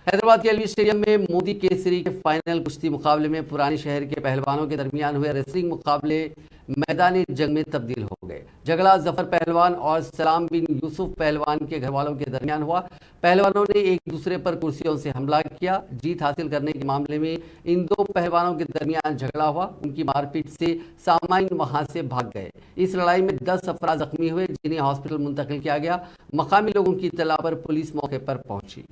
हैदराबाद के LV stadium में मोदी केसरी के फाइनल कुश्ती मुकाबले में पुरानी शहर के पहलवानों के दरमियान हुए रेसलिंग मुकाबले मैदानी जंग में तब्दील हो गए। झगड़ा जफर पहलवान और सलाम बिन यूसुफ पहलवान के घरवालों के दरमियान हुआ। पहलवानों ने एक दूसरे पर कुर्सियों से हमला किया। जीत हासिल करने के मामले में इन दो पहलवानों के दरमियान झगड़ा हुआ। उनकी मारपीट से सामाइन वहां से भाग गए। इस लड़ाई में 10 अफराद जख्मी हुए, जिन्हें हॉस्पिटल मुंतकिल किया गया। मकामी लोगों की इत्तला पर पुलिस मौके पर पहुंची।